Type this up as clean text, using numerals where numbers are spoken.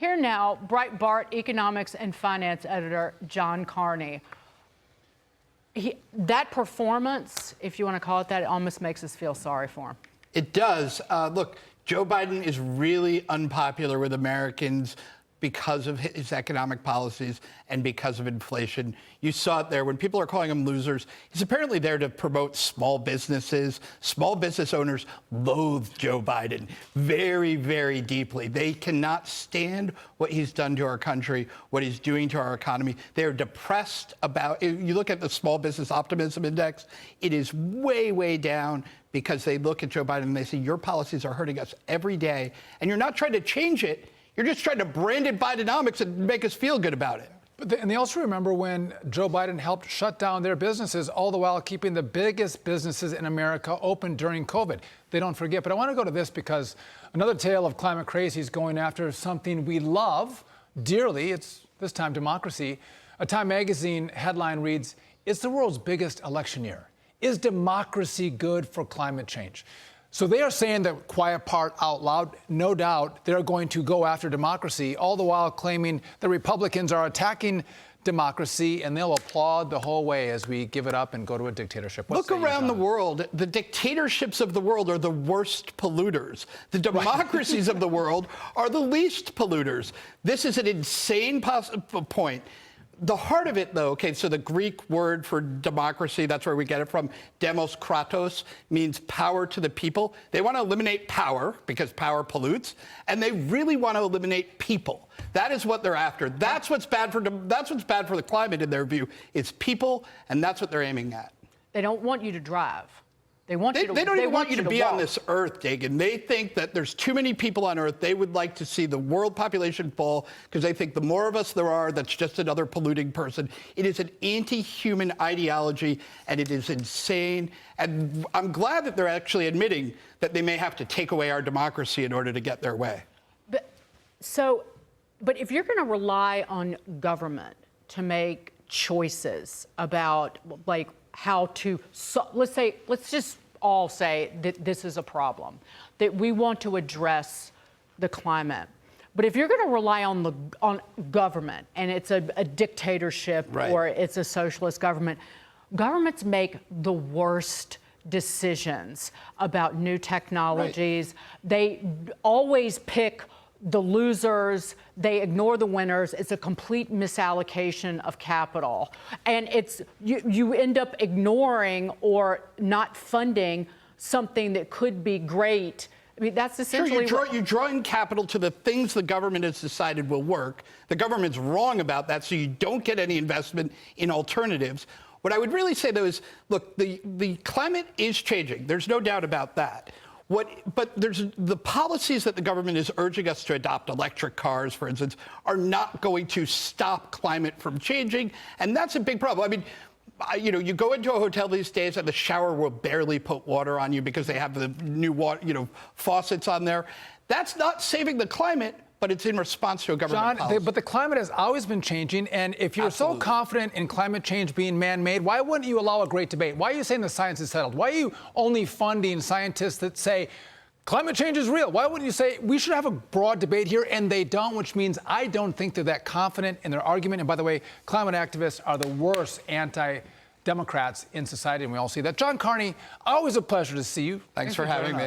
Here now, Breitbart economics and finance editor John Carney. That performance, if you want to call it that, it almost makes us feel sorry for him. It does. Look, Joe Biden is really unpopular with Americans because of his economic policies and because of inflation. You saw it there. When people are calling him losers, he's apparently there to promote small businesses. Small business owners loathe Joe Biden very, very deeply. They cannot stand what he's done to our country, what he's doing to our economy. They're depressed about it. You look at the Small Business Optimism Index, it is way, way down because they look at Joe Biden and they say, your policies are hurting us every day, and you're not trying to change it. You're just trying to brand it Bidenomics and make us feel good about it. And they also remember when Joe Biden helped shut down their businesses, all the while keeping the biggest businesses in America open during COVID. They don't forget. But I want to go to this because another tale of climate crazy is going after something we love dearly. It's this time democracy. A Time magazine headline reads, "It's the world's biggest election year. Is democracy good for climate change?" So they are saying the quiet part out loud. No doubt they're going to go after democracy, all the while claiming the Republicans are attacking democracy, and they'll applaud the whole way as we give it up and go to a dictatorship. Look around the world. The dictatorships of the world are the worst polluters. The democracies of the world are the least polluters. This is an insane point. The heart of it, though, okay, so the Greek word for democracy, that's where we get it from, demos kratos, means power to the people. They want to eliminate power because power pollutes, and they really want to eliminate people. That is what they're after. That's what's bad for the climate in their view. It's people, and that's what they're aiming at. They don't want you to drive. They don't even want you to be walk on this earth, Dagan. They think that there's too many people on earth. They would like to see the world population fall because they think the more of us there are, that's just another polluting person. It is an anti-human ideology, and it is insane. And I'm glad that they're actually admitting that they may have to take away our democracy in order to get their way. But if you're going to rely on government to make choices about, like, how to, let's just all say that this is a problem, that we want to address the climate. But if you're going to rely on government, and it's a dictatorship, right, or it's a socialist government, governments make the worst decisions about new technologies. Right. They always pick the losers, they ignore the winners. It's a complete misallocation of capital. And you end up ignoring or not funding something that could be great. I mean, that's essentially you draw in capital to the things the government has decided will work. The government's wrong about that, so you don't get any investment in alternatives. What I would really say, though, is, look, the climate is changing. There's no doubt about that. But there's the policies that the government is urging us to adopt, electric cars, for instance, are not going to stop climate from changing, and that's a big problem. I mean, you go into a hotel these days and the shower will barely put water on you because they have the new water, faucets on there. That's not saving the climate, but it's in response to a government policy. But the climate has always been changing, and if you're Absolutely. so confident in climate change being man-made, why wouldn't you allow a great debate? Why are you saying the science is settled? Why are you only funding scientists that say climate change is real? Why wouldn't you say we should have a broad debate here? And they don't, which means I don't think they're that confident in their argument. And by the way, climate activists are the worst anti-democrats in society, and we all see that. John Carney, always a pleasure to see you. Thanks for having me.